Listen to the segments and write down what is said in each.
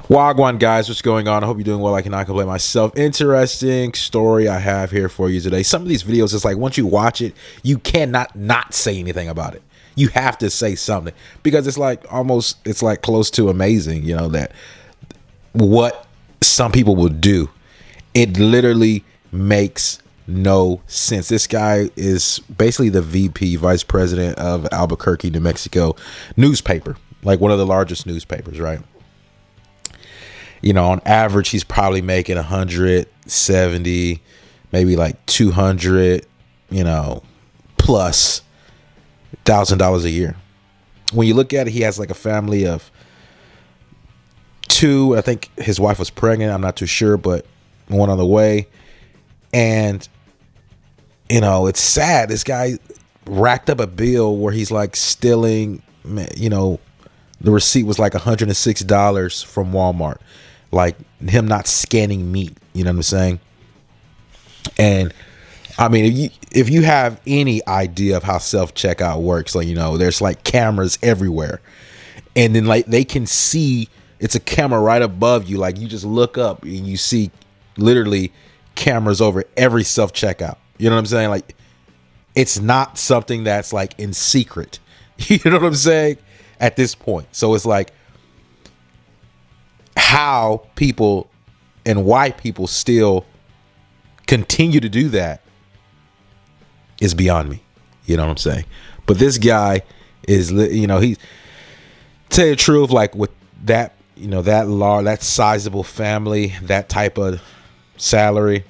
Wagwan guys, what's going on? I hope you're doing well. I cannot complain myself. Interesting story I have here for you today. Some of these videos, it's like once you watch it, you cannot not say anything about it. You have to say something because it's like almost, it's like close to amazing, you know, that what some people will do. It literally makes no sense. This guy is basically the VP, vice president of Albuquerque, New Mexico newspaper, like one of the largest newspapers, right? You know, on average, he's probably making 170, maybe like 200, you know, plus $1,000 a year. When you look at it, he has like a family of two. I think his wife was pregnant. I'm not too sure, but one on the way. And, you know, it's sad. This guy racked up a bill where he's like stealing, you know, the receipt was like $106 from Walmart. Like him not scanning meat, you know what I'm saying? And I mean, if you have any idea of how self-checkout works, like, you know, there's like cameras everywhere, and then like they can see, it's a camera right above you. Like you just look up and you see literally cameras over every self-checkout. You know what I'm saying? Like it's not something that's like in secret. You know what I'm saying? At this point. So it's like, how people and why people still continue to do that is beyond me. You know what I'm saying? But this guy is, you know, he's, tell you the truth, like with that, you know, that large, that sizable family, that type of salary,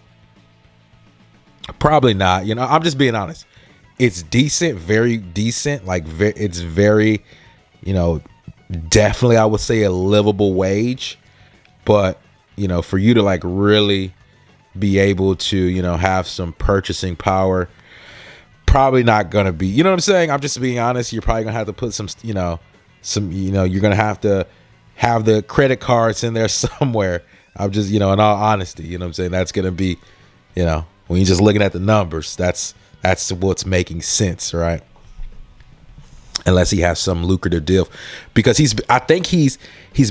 probably not. You know, I'm just being honest. It's decent, very decent. Like it's very, you know, definitely I would say a livable wage. But, you know, for you to like really be able to, you know, have some purchasing power, probably not going to be, you know what I'm saying? I'm just being honest. You're probably going to have to put some, you know, you're going to have the credit cards in there somewhere. I'm just, you know, in all honesty, you know what I'm saying? That's going to be, you know, when you're just looking at the numbers, that's what's making sense, right? Unless he has some lucrative deal, because I think he's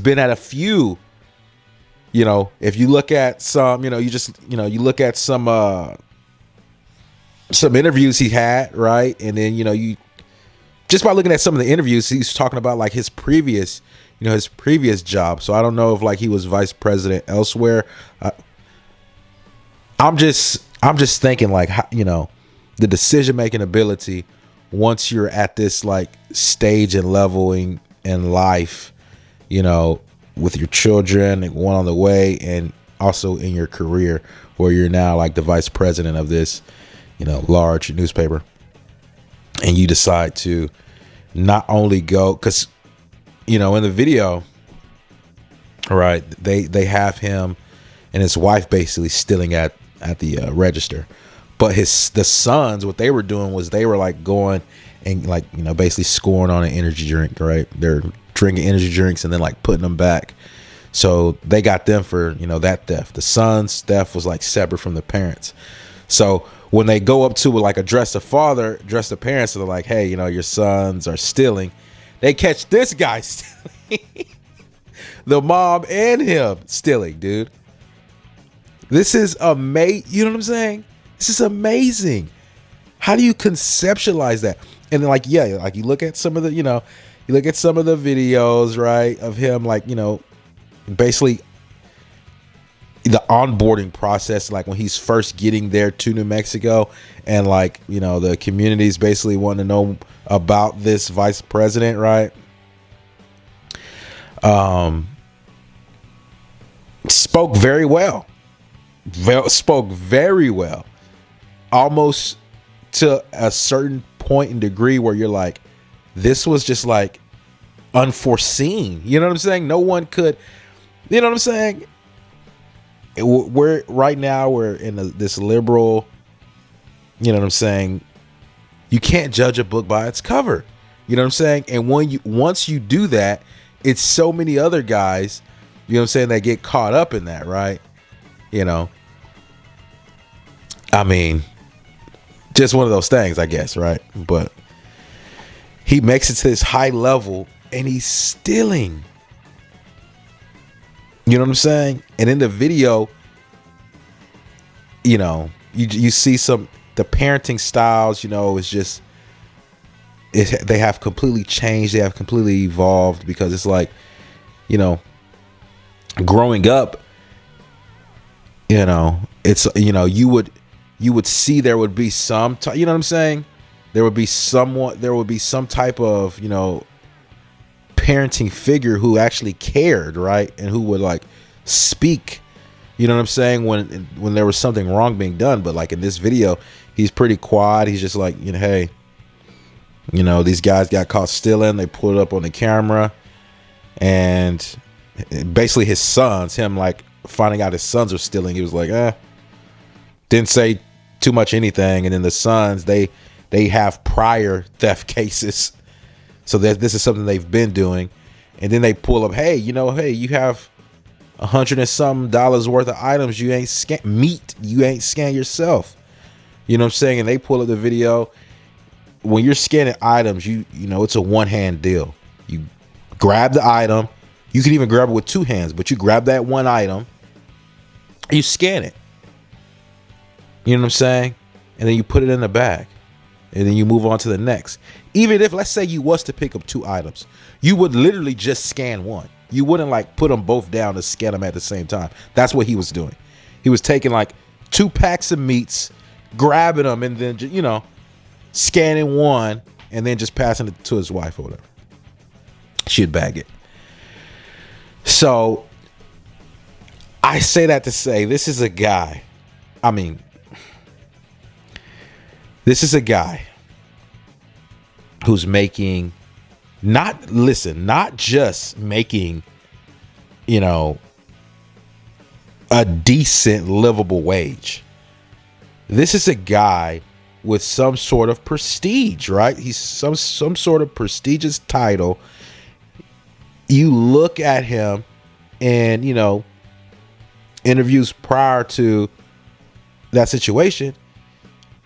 been at a few. You know, if you look at some, you know, you look at some interviews he had, right? And then, you know, you just by looking at some of the interviews, he's talking about like his previous job. So I don't know if like he was vice president elsewhere. I'm just thinking like, you know, the decision-making ability once you're at this like stage and leveling in life, you know, with your children and one on the way, and also in your career where you're now like the vice president of this, you know, large newspaper, and you decide to not only go, because, you know, in the video, right, they have him and his wife basically stealing at the register, but the sons, what they were doing was they were like going and like, you know, basically scoring on an energy drink, right? They're drinking energy drinks and then like putting them back. So they got them for, you know, that theft. The son's theft was like separate from the parents. So when they go up to like address the parents, they're like, hey, you know, your sons are stealing. They catch this guy stealing. The mom and him stealing, dude. This is amazing. You know what I'm saying? This is amazing. How do you conceptualize that? And then like, yeah, like you look at some of the, you know, you look at some of the videos, right, of him, like, you know, basically the onboarding process, like when he's first getting there to New Mexico, and like, you know, the communities basically want to know about this vice president, right? Spoke very well, almost to a certain point and degree where you're like, this was just like unforeseen. You know what I'm saying? No one could, you know what I'm saying? We're right now, we're in this liberal, you know what I'm saying? You can't judge a book by its cover. You know what I'm saying? And once you do that, it's so many other guys, you know what I'm saying, that get caught up in that, right? You know, I mean, just one of those things, I guess, right? But he makes it to this high level and he's stealing. You know what I'm saying? And in the video, you know, you see the parenting styles, you know, is just, they have completely changed. They have completely evolved, because it's like, you know, growing up, you know, it's, you know, you would see there would be some, you know what I'm saying? There would be some type of, you know, parenting figure who actually cared, right? And who would like speak, you know what I'm saying, when there was something wrong being done. But like in this video, he's pretty quiet. He's just like, you know, hey, you know, these guys got caught stealing. They pulled it up on the camera, and basically his sons, him like finding out his sons are stealing, he was like, didn't say too much anything. And then the sons, they have prior theft cases, so this is something they've been doing. And then they pull up, hey, you know, hey, you have $100 and something worth of items you ain't you ain't scanned yourself. You know what I'm saying? And they pull up the video. When you're scanning items, you know, it's a one-hand deal. You grab the item. You can even grab it with two hands, but you grab that one item, you scan it. You know what I'm saying? And then you put it in the bag, and then you move on to the next. Even if, let's say you was to pick up two items, you would literally just scan one. You wouldn't like put them both down and scan them at the same time. That's what he was doing. He was taking like 2 packs of meats, grabbing them, and then, you know, scanning one, and then just passing it to his wife or whatever. She'd bag it. So I say that to say, this is a guy. I mean, this is a guy who's making, not just making, you know, a decent livable wage. This is a guy with some sort of prestige, right? He's some sort of prestigious title. You look at him, and, you know, interviews prior to that situation,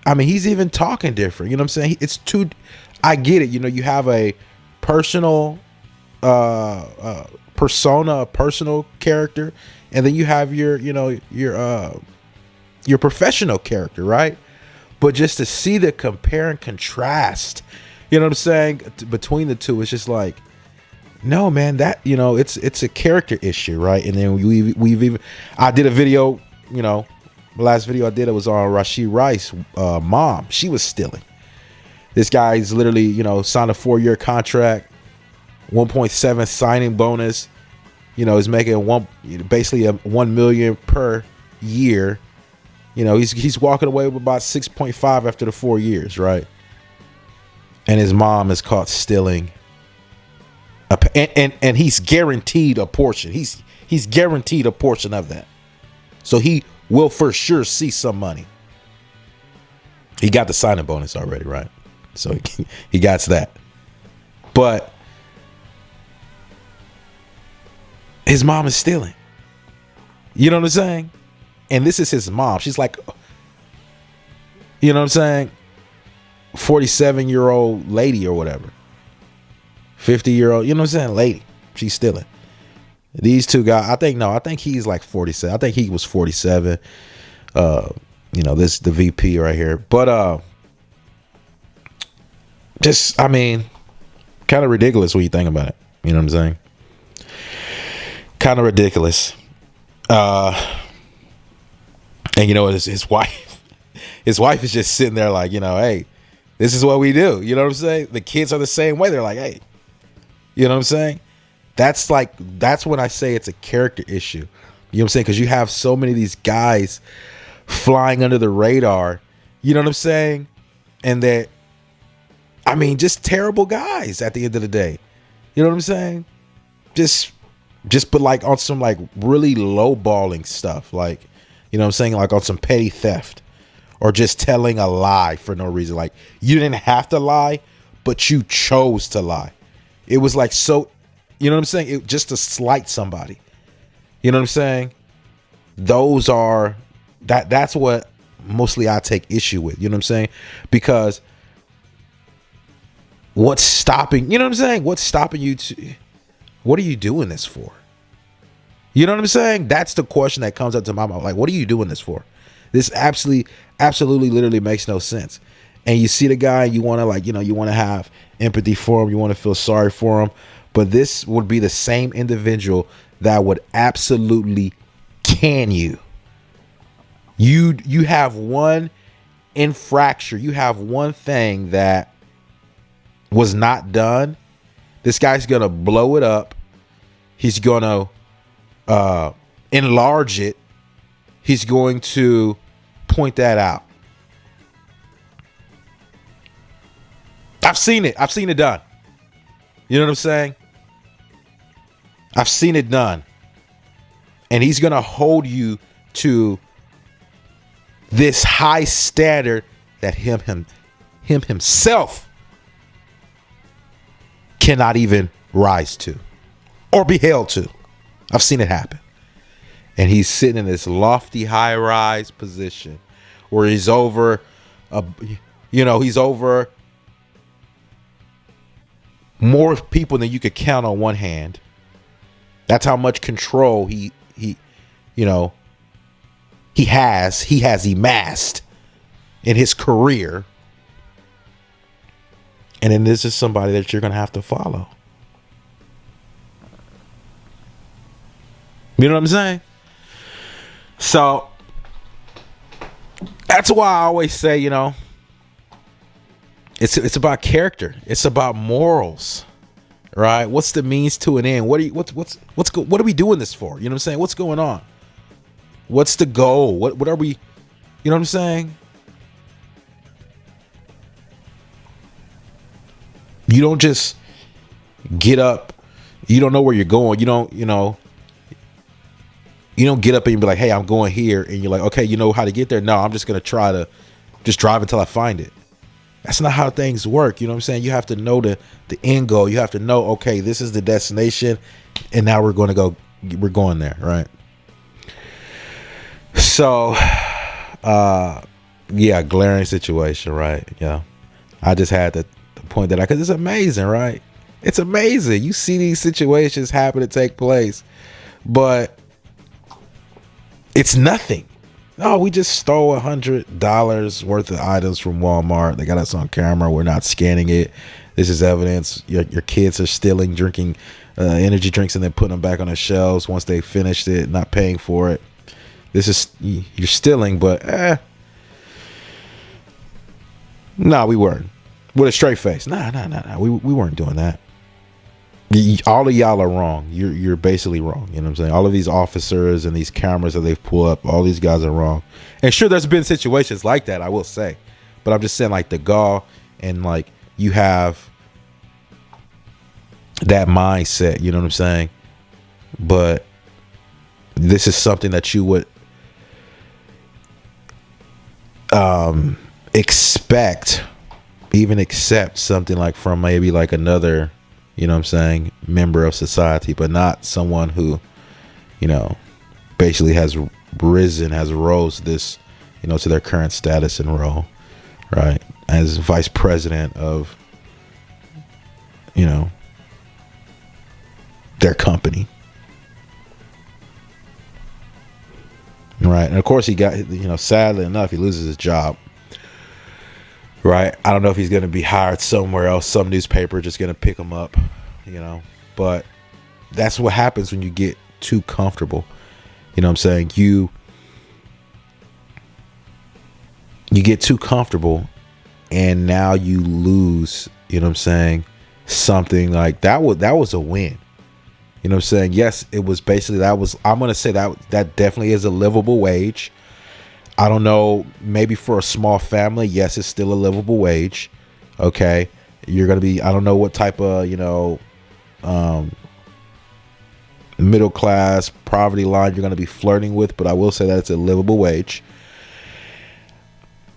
I mean, he's even talking different. You know what I'm saying? It's too, I get it. You know, you have a personal persona, a personal character, and then you have your, you know, your professional character, right? But just to see the compare and contrast, you know what I'm saying, between the two, it's just like, no, man, that, you know, it's a character issue, right? And then we've even, I did a video, you know, the last video I did, it was on Rashid Rice's mom. She was stealing. This guy's literally, you know, signed a 4-year contract, 1.7 signing bonus. You know, is making basically $1 million per year. You know, he's walking away with about 6.5 after the 4 years, right? And his mom is caught stealing. And he's guaranteed a portion. He's guaranteed a portion of that. So he will for sure see some money. He got the signing bonus already, right? So he got that. But his mom is stealing. You know what I'm saying? And this is his mom. She's like, you know what I'm saying, 47-year-old lady or whatever. 50-year-old, you know what I'm saying, lady. She's stealing. These two guys, I think he's like 47. I think he was 47. You know, this the VP right here. But just, I mean, kind of ridiculous when you think about it. You know what I'm saying? Kind of ridiculous. And you know, his wife is just sitting there like, you know, hey, this is what we do. You know what I'm saying? The kids are the same way. They're like, hey, you know what I'm saying? That's when I say it's a character issue. You know what I'm saying? Because you have so many of these guys flying under the radar. You know what I'm saying? And that, I mean, just terrible guys at the end of the day. You know what I'm saying? Just but like on some like really lowballing stuff. Like, you know what I'm saying? Like on some petty theft or just telling a lie for no reason. Like, you didn't have to lie, but you chose to lie. It was like, so, you know what I'm saying? It just to slight somebody. You know what I'm saying? Those are, that's what mostly I take issue with. You know what I'm saying? Because what's stopping, you know what I'm saying? What's stopping you to, what are you doing this for? You know what I'm saying? That's the question that comes up to my mind. Like, what are you doing this for? This absolutely, literally makes no sense. And you see the guy, you want to you want to have empathy for him. You want to feel sorry for him. But this would be the same individual that would absolutely can you. You have one infraction. You have one thing that was not done. This guy's going to blow it up. He's going to enlarge it. He's going to point that out. I've seen it. I've seen it done. You know what I'm saying? I've seen it done. And he's going to hold you to this high standard that him himself cannot even rise to or be held to. I've seen it happen. And he's sitting in this lofty high-rise position where he's over, he's over more people than you could count on one hand. That's how much control he has amassed in his career. And then this is somebody that you're going to have to follow. You know what I'm saying? So that's why I always say, it's about character. It's about morals, right? What's the means to an end? What are we doing this for? You know what I'm saying? What's going on? What's the goal? What are we? You know what I'm saying? You don't just get up. You don't know where you're going. You don't get up and be like, hey, I'm going here. And you're like, okay, you know how to get there? No, I'm just going to try to just drive until I find it. That's not how things work. You know what I'm saying? You have to know the end goal. You have to know, okay, this is the destination. And now we're going there. Right. So, glaring situation. Right. Yeah. I just had to point that out because it's amazing. Right. It's amazing. You see these situations happen to take place, but it's nothing. No, we just stole $100 worth of items from Walmart. They got us on camera. We're not scanning it. This is evidence. Your kids are stealing, drinking energy drinks and then putting them back on the shelves once they finished it, not paying for it. You're stealing, but we weren't. With a straight face. Nah. We weren't doing that. All of y'all are wrong. You're basically wrong. You know what I'm saying? All of these officers and these cameras that they've pulled up, all these guys are wrong. And sure, there's been situations like that, I will say. But I'm just saying, like, the gall and, like, you have that mindset. You know what I'm saying? But this is something that you would accept something like from maybe like another, you know what I'm saying, member of society, but not someone who, basically has rose this, to their current status and role, right? As vice president of, their company. Right. And of course he got, sadly enough, he loses his job. Right. I don't know if he's going to be hired somewhere else. Some newspaper just going to pick him up, but that's what happens when you get too comfortable. You know what I'm saying? You get too comfortable and now you lose, you know what I'm saying? Something like that was a win. You know what I'm saying? Yes, it was basically, I'm going to say that definitely is a livable wage. I don't know, maybe for a small family, yes, it's still a livable wage. Okay. You're going to be, I don't know what type of, middle class poverty line you're going to be flirting with, but I will say that it's a livable wage.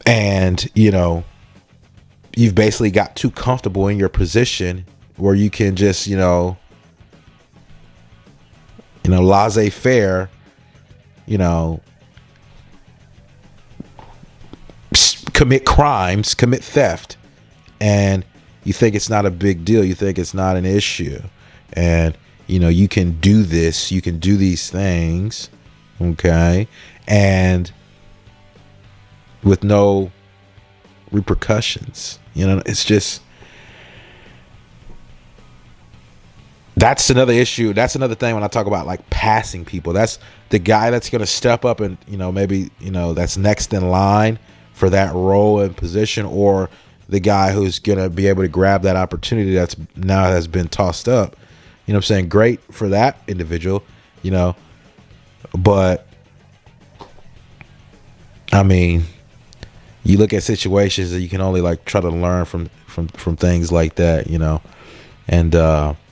And, you've basically got too comfortable in your position where you can just, laissez-faire, commit crimes, commit theft, and you think it's not a big deal. You think it's not an issue, and you can do this, you can do these things, okay, and with no repercussions. It's just, that's another issue. That's another thing when I talk about like passing people. That's the guy that's going to step up and, maybe, that's next in line for that role and position, or the guy who's going to be able to grab that opportunity that's now has been tossed up. You know what I'm saying? Great for that individual, but I mean, you look at situations that you can only like try to learn from things like that, and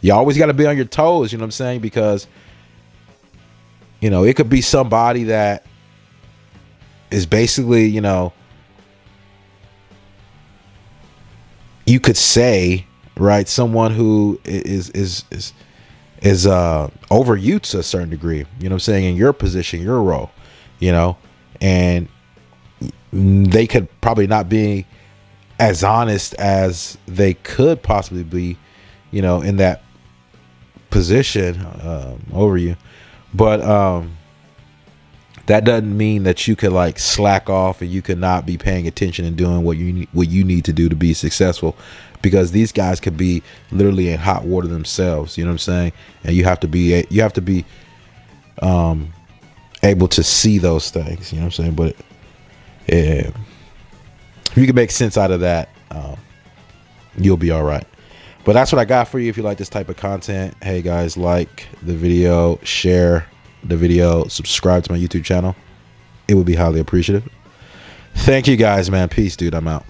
you always got to be on your toes, you know what I'm saying? Because, it could be somebody that is basically, you could say, right, someone who is over you to a certain degree, you know what I'm saying, in your position, your role, and they could probably not be as honest as they could possibly be, in that position over you. But that doesn't mean that you could like slack off and you could not be paying attention and doing what you need to do to be successful, because these guys could be literally in hot water themselves, you know what I'm saying? And you have to be able to see those things, you know what I'm saying? But if you can make sense out of that, you'll be all right. But that's what I got for you. If you like this type of content, hey guys, like the video, share the video, subscribe to my YouTube channel. It would be highly appreciative. Thank you guys, man. Peace, dude. I'm out.